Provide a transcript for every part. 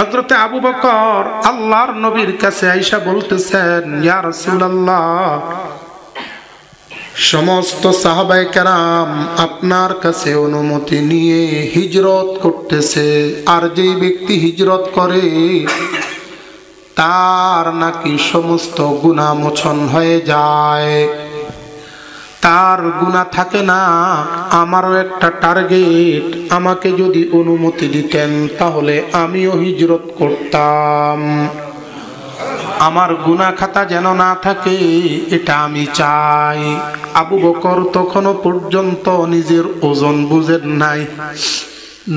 হযরতে আবু বকর আল্লাহর নবীর কাছে আয়েশা বলতেছেন, ইয়া রাসূলুল্লাহ, সমস্ত সাহাবায়ে কেরাম আপনার কাছে অনুমতি নিয়ে হিজরত করতেছে, আর যেই ব্যক্তি হিজরত করে তার নাকি সমস্ত গুনাহ মোচন হয়ে যায়, তার গুনাহ থাকে না। আমারও একটা টার্গেট, আমাকে যদি অনুমতি দিতেন তাহলে আমিও হিজরত করতাম, আমার গুনাহ খাতা যেন না থাকে, এটা আমি চাই। আবু বকর তখনও পর্যন্ত নিজের ওজন বুঝেন নাই,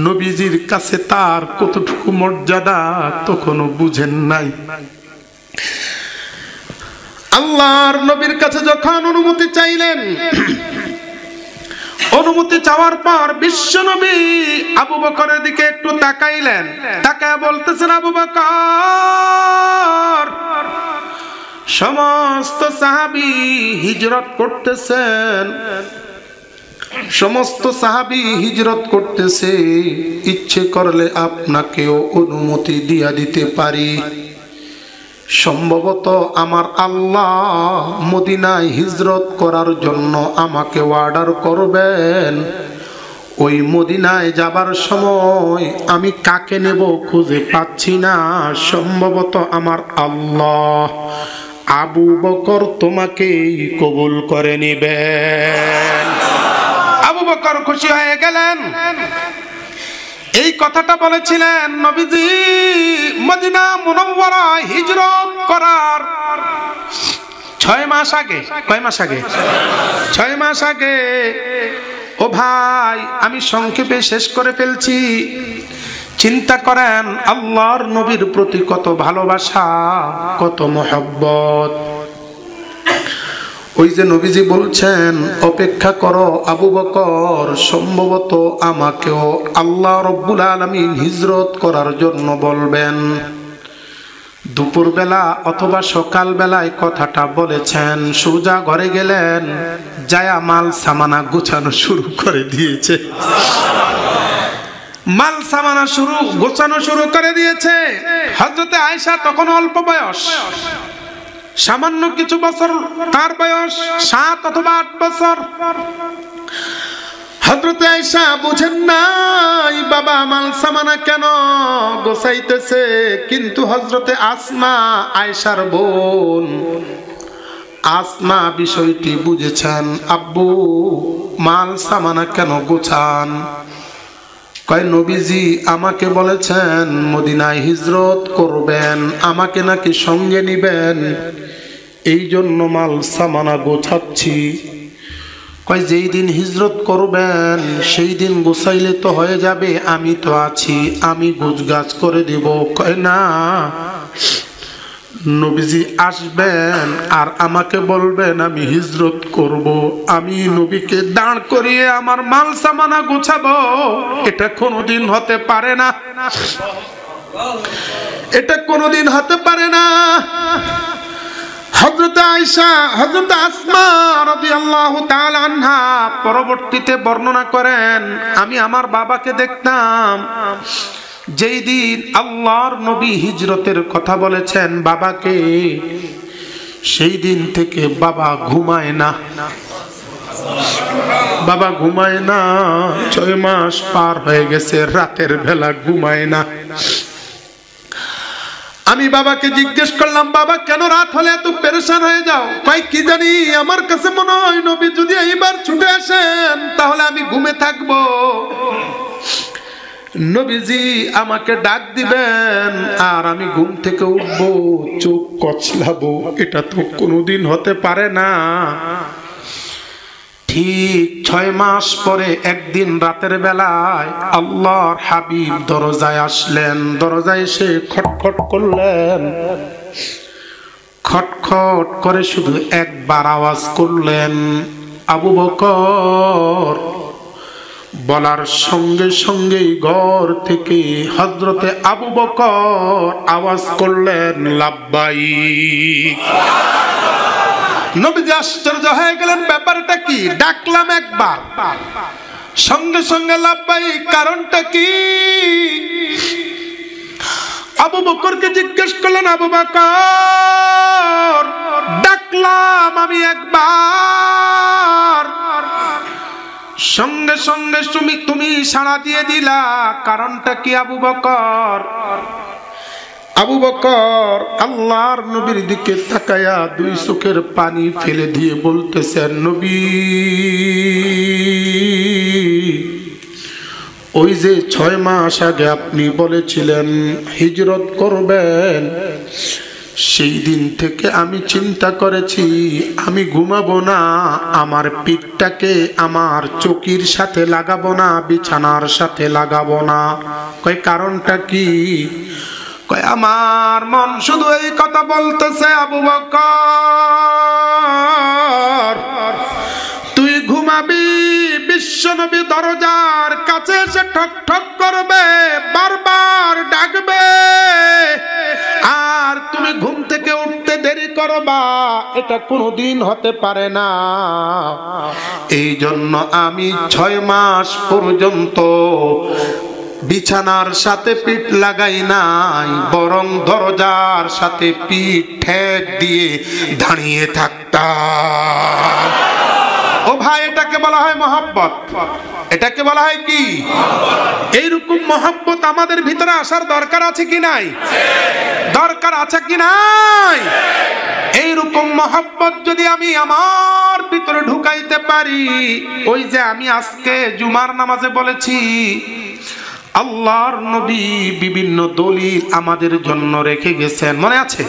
নবীজির কাছে তার কতটুকু মর্যাদা তখনও বুঝেন নাই। আল্লাহর নবীর কাছে যখন অনুমতি চাইলেন, অনুমতি চাওয়ার পর বিশ্ব নবী আবু বকরের দিকে একটু তাকাইলেন, তাকায় বলতেছেন, আবু বকর, সমস্ত সাহাবী হিজরত করতেছেন, সমস্ত সাহাবী হিজরত করতেছে, ইচ্ছে করলে আপনাকেও অনুমতি দিয়া দিতে পারি। সম্ভবত আমার আল্লাহ মদিনায় হিজরত করার জন্য আমাকে অর্ডার করবেন। ওই মদিনায় যাবার সময় আমি কাকে নেব খুঁজে পাচ্ছি না, সম্ভবত আমার আল্লাহ আবু বকর তোমাকেই কবুল করে নিবেন। আবু বকর খুশি হয়ে গেলেন। এই কথাটা বলেছিলেন নবীজি মদিনা মুনাওয়ারায় হিজরত করার 6 মাস আগে। কয় মাস আগে? 6 মাস আগে। ও ভাই, আমি সংক্ষেপে শেষ করে ফেলছি। চিন্তা করেন আল্লাহর নবীর প্রতি কত ভালোবাসা, কত মহব্বত। ওই যে নবীজি বলছেন, অপেক্ষা করো আবু বকর, সম্ভবত আমাকেও আল্লাহ রব্বুল আলামিন হিজরত করার জন্য বলবেন। দুপুরবেলা অথবা সকাল বেলায় কথাটা বলেছেন, সোজা ঘরে গেলেন, যায়া মাল সামানা গোছানো শুরু করে দিয়েছে। মাল সামানা গোছানো শুরু করে দিয়েছে। হযরতে আয়েশা তখন অল্প বয়স, সামান্য কিছু বছর তার বয়স, 7 অথবা 8 বছর। হযরতে আয়েশা বুঝেন নাই বাবা মাল সামানা কেন গোছাইতেছে, কিন্তু হযরতে আসমা, আয়েশার বোন আসমা বিষয়টি বুঝেছেন। আব্বু মাল সামানা কেন গোছান? কয় নবীজি আমাকে বলেছেন মদিনায় হিজরত করবেন, আমাকে নাকি সঙ্গে নিবেন, এই জন্য মাল সামানা গোছাচ্ছি। কয় যেই দিন হিজরত করবেন সেই দিন গোছাইলে তো হয়ে যাবে, আমি তো আছি, আমি গুছগাছ করে দেব। কয় না, নবীজি আসবেন আর আমাকে বলবেন আমি হিজরত করব, আমি নবীকে দাঁড় করিয়ে আমার মাল সামানা গোছাবো, এটা কোনোদিন হতে পারে না, এটা কোনোদিন হতে পারে না। হযরত আয়েশা, হযরত আসমা রাদিয়াল্লাহু তাআলা আনহা পরবর্তীতে বর্ণনা করেন, আমি আমার বাবাকে দেখতাম, যেই দিন আল্লাহর নবী হিজরতের কথা বলেছেন বাবাকে, সেই দিন থেকে বাবা ঘুমায় না, বাবা ঘুমায় না। 6 মাস পার হয়ে গেছে, রাতের বেলা ঘুমায় না। আমি বাবাকে জিজ্ঞেস করলাম, বাবা কেন রাত হলে এত পেরেশান হয়ে যাও? কয় কি জানি, আমার কাছে মনে হয় নবী যদি এইবার ছুটে আসেন তাহলে আমি ঘুমে থাকবো, নবীজি আমাকে ডাক দিবেন আর আমি ঘুম থেকে উঠবো, চোখ কচলাবো, এটা তো কোনোদিন হতে পারে না। ঠিক 6 মাস পরে একদিন রাতের বেলায় আল্লাহর হাবিব দরজায় আসলেন। দরজায় এসে খটখট করলেন, খটখট করে শুধু একবার আওয়াজ করলেন, আবু বকর। বলার সঙ্গে সঙ্গেই ঘর থেকে হযরতে আবু বকর আওয়াজ করলেন, লাব্বাইক। নবীজি আশ্চর্য হয়ে গেলেন, ব্যাপারটা কি? ডাকলাম একবার, সঙ্গে সঙ্গে লাব্বাইক, কারণটা কি? আবু বকরকে জিজ্ঞেস করলেন, আবু বকর, ডাকলাম আমি একবার, সঙ্গে সঙ্গে তুমি সাড়া দিয়ে দিলা, কারণটা কি আবু বকর? আবু বকর আল্লাহর নবীর দিকে তাকায়া দুই চোখের পানি ফেলে দিয়ে বলতেছেন, নবী, ওই যে 6 মাস আগে আপনি বলেছিলেন হিজরত করবেন, সেই দিন থেকে আমি চিন্তা করেছি আমি ঘুমাবো না, আমার পিঠটাকে আমার চৌকির সাথে লাগাবো না, বিছানার সাথে লাগাবো না। কয় কারণটা কি? কয় আমার মন শুধু এই কথা বলতেছে, আবু বকর তুই ঘুমাবি, বিশ্বনবী দরজার কাছে এসে ঠক ঠক করবে, বারবার ডাকবে, আর তুমি ঘুম থেকে উঠতে দেরি করবা, এটা কোনোদিন হতে পারে না। এই জন্য আমি 6 মাস পর্যন্ত বিছানার সাথে পিঠ লাগাই নাই, বরং দরজার সাথে পিঠ ঠেক দিয়ে দাঁড়িয়ে থাকতাম। ও ভাই, এটাকে বলা হয় মহব্বত। এটাকে বলা হয় কি? এইরকম মহব্বত আমাদের ভিতরে আসার দরকার আছে কি নাই? দরকার আছে কি নাই? এইরকম মহব্বত যদি আমি আমার ভিতরে ঢুকাইতে পারি, ওই যে আমি আজকে জুমার নামাজে বলেছি, আল্লাহর নবী বিভিন্ন দলিল আমাদের জন্য রেখে গেছেন, মনে আছে?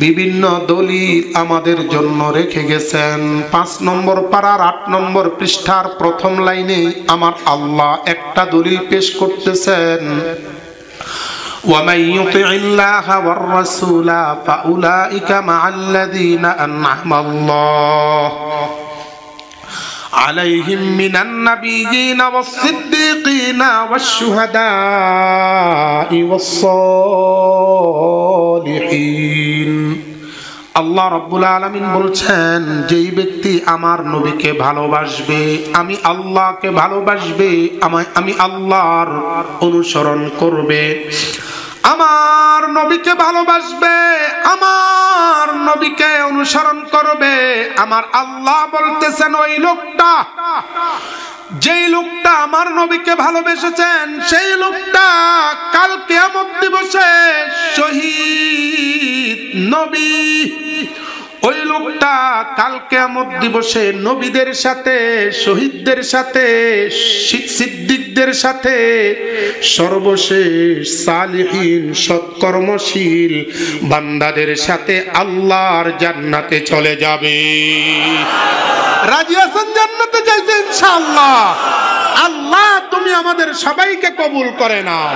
বিভিন্ন দলিল আমাদের জন্য রেখে গেছেন। 5 নম্বর পারার 8 নম্বর পৃষ্ঠার প্রথম লাইনে আমার আল্লাহ একটা দলিল পেশ করতেছেন, وَمَن يُطِعِ اللَّهَ وَالرَّسُولَ فَأُولَئِكَ مَعَ الَّذِينَ أَنْعَمَ اللَّهُ عليهم من النبيين والصديقين والشهداء والصالحين। আল্লাহ রাব্বুল আলামিন বলছেন, যেই ব্যক্তি আমার নবীকে ভালোবাসবে, আমি আল্লাহকে ভালোবাসবে, আমি আল্লাহর অনুসরণ করবে, আমার নবীকে ভালোবাসবে, আমার নবীকে অনুসরণ করবে, আমার আল্লাহ বলতেছেন ওই লোকটা, যেই লোকটা আমার নবীকে ভালোবেসেছেন, সেই লোকটা কাল কিয়ামত দিবসে শহীদ নবী, ওই লোকটা কাল কিয়ামত দিবসে নবীদের সাথে, শহীদদের সাথে, সিদ্দিকদের সাথে, সর্বশেষ সালিহিন সৎকর্মশীল বান্দাদের সাথে আল্লাহর জান্নাতে চলে যাবে। রাজি আছেন জান্নাতে যাইতে ইনশাআল্লাহ? আল্লাহ তুমি আমাদের সবাইকে কবুল করে নাও।